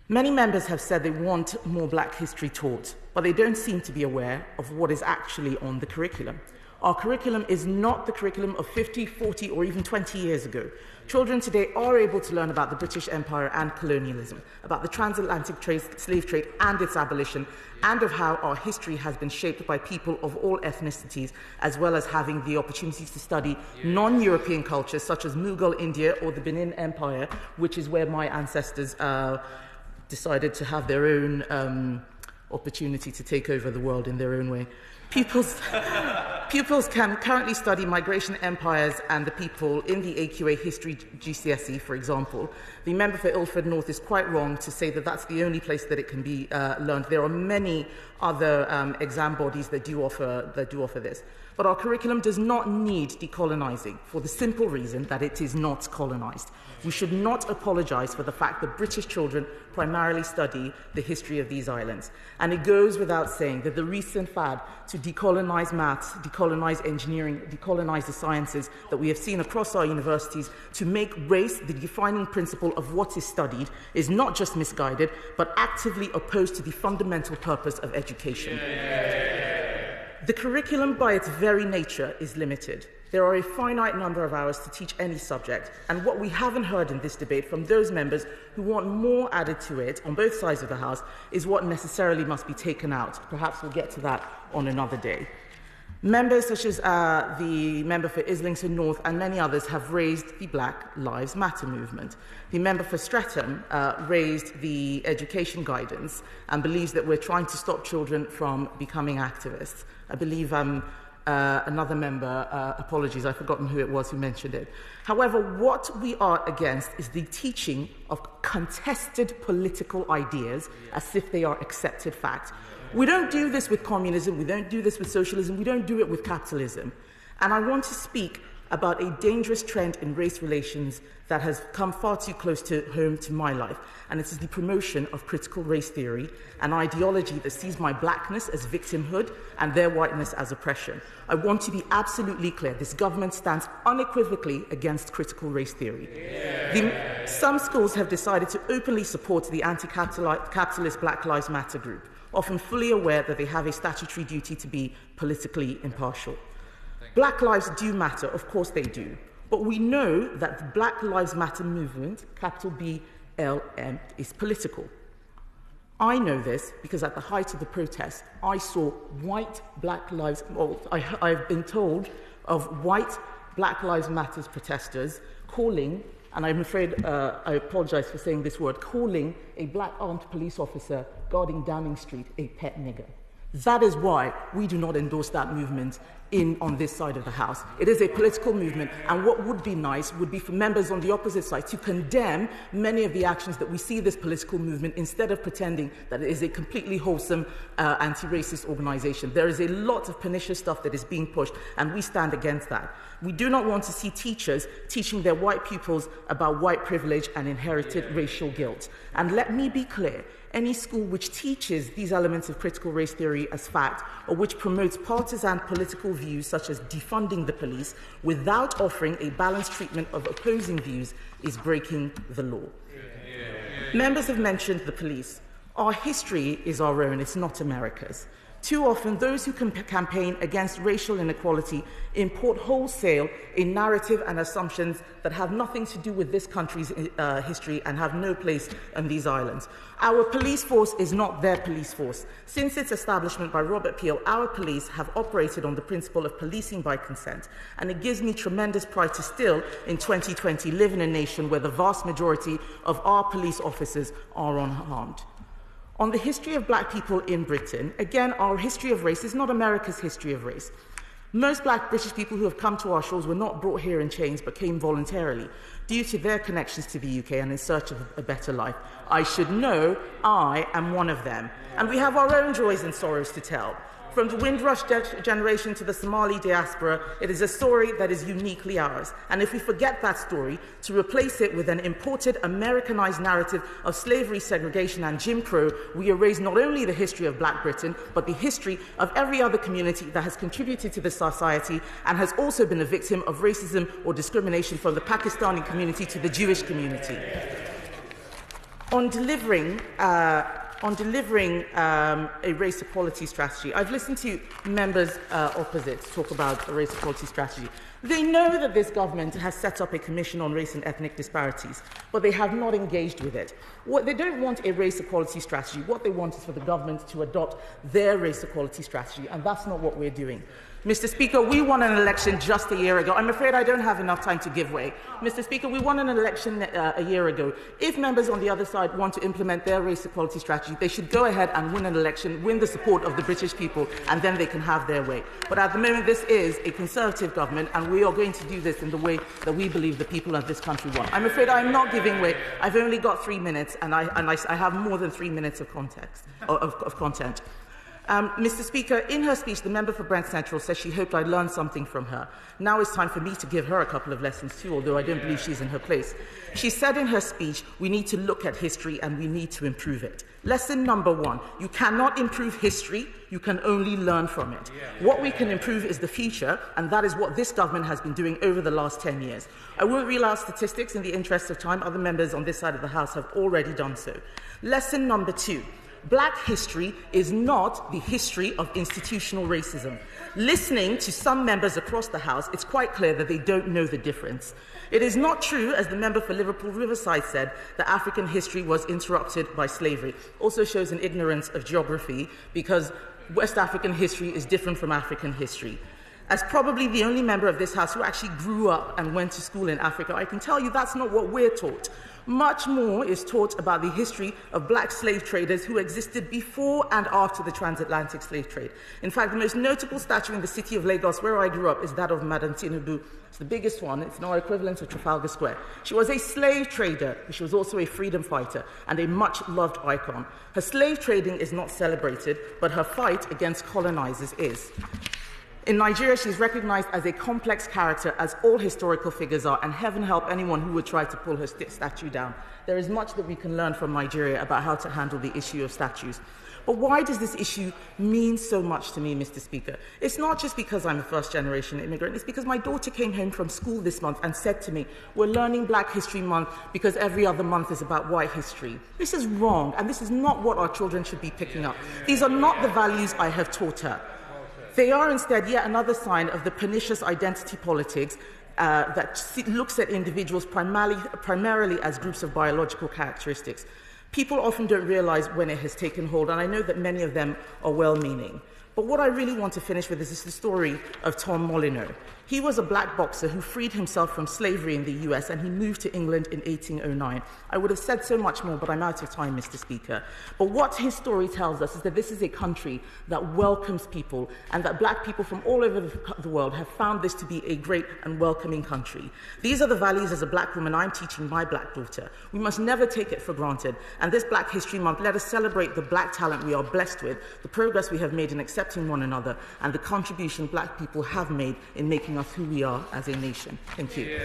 Many members have said they want more Black history taught, but they don't seem to be aware of what is actually on the curriculum. Our curriculum is not the curriculum of 50, 40, or even 20 years ago. Children today are able to learn about the British Empire and colonialism, about the transatlantic slave trade and its abolition, and of how our history has been shaped by people of all ethnicities, as well as having the opportunity to study non-European cultures such as Mughal India or the Benin Empire, which is where my ancestors decided to have their own opportunity to take over the world in their own way. Pupils can currently study migration empires and the people in the AQA History GCSE, for example. The member for Ilford North is quite wrong to say that that's the only place that it can be learned. There are many other exam bodies that do offer this. But our curriculum does not need decolonizing for the simple reason that it is not colonized. We should not apologize for the fact that British children primarily study the history of these islands. And it goes without saying that the recent fad to decolonize maths, decolonize engineering, decolonize the sciences that we have seen across our universities to make race the defining principle of what is studied is not just misguided, but actively opposed to the fundamental purpose of education. The curriculum, by its very nature, is limited. There are a finite number of hours to teach any subject, and what we haven't heard in this debate from those members who want more added to it on both sides of the House is what necessarily must be taken out. Perhaps we'll get to that on another day. Members such as the member for Islington North and many others have raised the Black Lives Matter movement. The member for Streatham raised the education guidance and believes that we're trying to stop children from becoming activists. I believe another member, apologies, I've forgotten who it was who mentioned it. However, what we are against is the teaching of contested political ideas as if they are accepted fact. We don't do this with communism, we don't do this with socialism, we don't do it with capitalism. And I want to speak about a dangerous trend in race relations that has come far too close to home to my life, and it is the promotion of critical race theory, an ideology that sees my blackness as victimhood and their whiteness as oppression. I want to be absolutely clear, this government stands unequivocally against critical race theory. Some schools have decided to openly support the anti-capitalist Black Lives Matter group, often fully aware that they have a statutory duty to be politically impartial. Black lives do matter, of course they do, but we know that the Black Lives Matter movement, capital BLM, is political. I know this because at the height of the protest, I saw white Black Lives, I've been told of white Black Lives Matter protesters calling, and I'm afraid I apologize for saying this word, calling a black armed police officer guarding Downing Street a pet nigger. That is why we do not endorse that movement on this side of the House. It is a political movement, and what would be nice would be for members on the opposite side to condemn many of the actions that we see this political movement instead of pretending that it is a completely wholesome anti-racist organization. There is a lot of pernicious stuff that is being pushed, and we stand against that. We do not want to see teachers teaching their white pupils about white privilege and inherited racial guilt. And let me be clear, any school which teaches these elements of critical race theory as fact, or which promotes partisan political views such as defunding the police without offering a balanced treatment of opposing views, is breaking the law. Members have mentioned the police. Our history is our own, it's not America's. Too often, those who campaign against racial inequality import wholesale a narrative and assumptions that have nothing to do with this country's history and have no place on these islands. Our police force is not their police force. Since its establishment by Robert Peel, our police have operated on the principle of policing by consent, and it gives me tremendous pride to still, in 2020, live in a nation where the vast majority of our police officers are unharmed. On the history of black people in Britain, again, our history of race is not America's history of race. Most black British people who have come to our shores were not brought here in chains, but came voluntarily, due to their connections to the UK and in search of a better life. I should know I am one of them. And we have our own joys and sorrows to tell. From the Windrush generation to the Somali diaspora, it is a story that is uniquely ours. And if we forget that story, to replace it with an imported, Americanized narrative of slavery, segregation, and Jim Crow, we erase not only the history of Black Britain, but the history of every other community that has contributed to this society and has also been a victim of racism or discrimination, from the Pakistani community to the Jewish community. On delivering a race equality strategy, I've listened to members opposite talk about a race equality strategy. They know that this government has set up a commission on race and ethnic disparities, but they have not engaged with it. They don't want a race equality strategy. What they want is for the government to adopt their race equality strategy, and that's not what we're doing. Mr. Speaker, we won an election just a year ago. I'm afraid I don't have enough time to give way. Mr. Speaker, we won an election a year ago. If members on the other side want to implement their race equality strategy, they should go ahead and win an election, win the support of the British people, and then they can have their way. But at the moment, this is a Conservative government, and we are going to do this in the way that we believe the people of this country want. I'm afraid I'm not giving way. I've only got 3 minutes, and I have more than 3 minutes of context, of content. Mr. Speaker, in her speech, the member for Brent Central says she hoped I'd learn something from her. Now it's time for me to give her a couple of lessons too, although I don't believe she's in her place. She said in her speech, we need to look at history and we need to improve it. Lesson number 1, you cannot improve history, you can only learn from it. What we can improve is the future, and that is what this government has been doing over the last 10 years. I won't reel out statistics in the interest of time. Other members on this side of the House have already done so. Lesson number 2. Black history is not the history of institutional racism. Listening to some members across the House, it's quite clear that they don't know the difference. It is not true, as the member for Liverpool Riverside said, that African history was interrupted by slavery. Also shows an ignorance of geography, because West African history is different from African history. As probably the only member of this House who actually grew up and went to school in Africa, I can tell you that's not what we're taught. Much more is taught about the history of black slave traders who existed before and after the transatlantic slave trade. In fact, the most notable statue in the city of Lagos, where I grew up, is that of Madam Tinubu. It's the biggest one. It's now equivalent to Trafalgar Square. She was a slave trader, but she was also a freedom fighter and a much-loved icon. Her slave trading is not celebrated, but her fight against colonizers is. In Nigeria, she's recognized as a complex character, as all historical figures are, and heaven help anyone who would try to pull her statue down. There is much that we can learn from Nigeria about how to handle the issue of statues. But why does this issue mean so much to me, Mr. Speaker? It's not just because I'm a first-generation immigrant. It's because my daughter came home from school this month and said to me, we're learning Black History Month because every other month is about white history. This is wrong, and this is not what our children should be picking up. These are not the values I have taught her. They are instead yet another sign of the pernicious identity politics that looks at individuals primarily as groups of biological characteristics. People often don't realize when it has taken hold, and I know that many of them are well-meaning. But what I really want to finish with is the story of Tom Molyneux. He was a black boxer who freed himself from slavery in the US, and he moved to England in 1809. I would have said so much more, but I'm out of time, Mr. Speaker. But what his story tells us is that this is a country that welcomes people, and that black people from all over the world have found this to be a great and welcoming country. These are the values as a black woman I'm teaching my black daughter. We must never take it for granted. And this Black History Month, let us celebrate the black talent we are blessed with, the progress we have made in accepting one another, and the contribution black people have made in making us who we are as a nation. Thank you.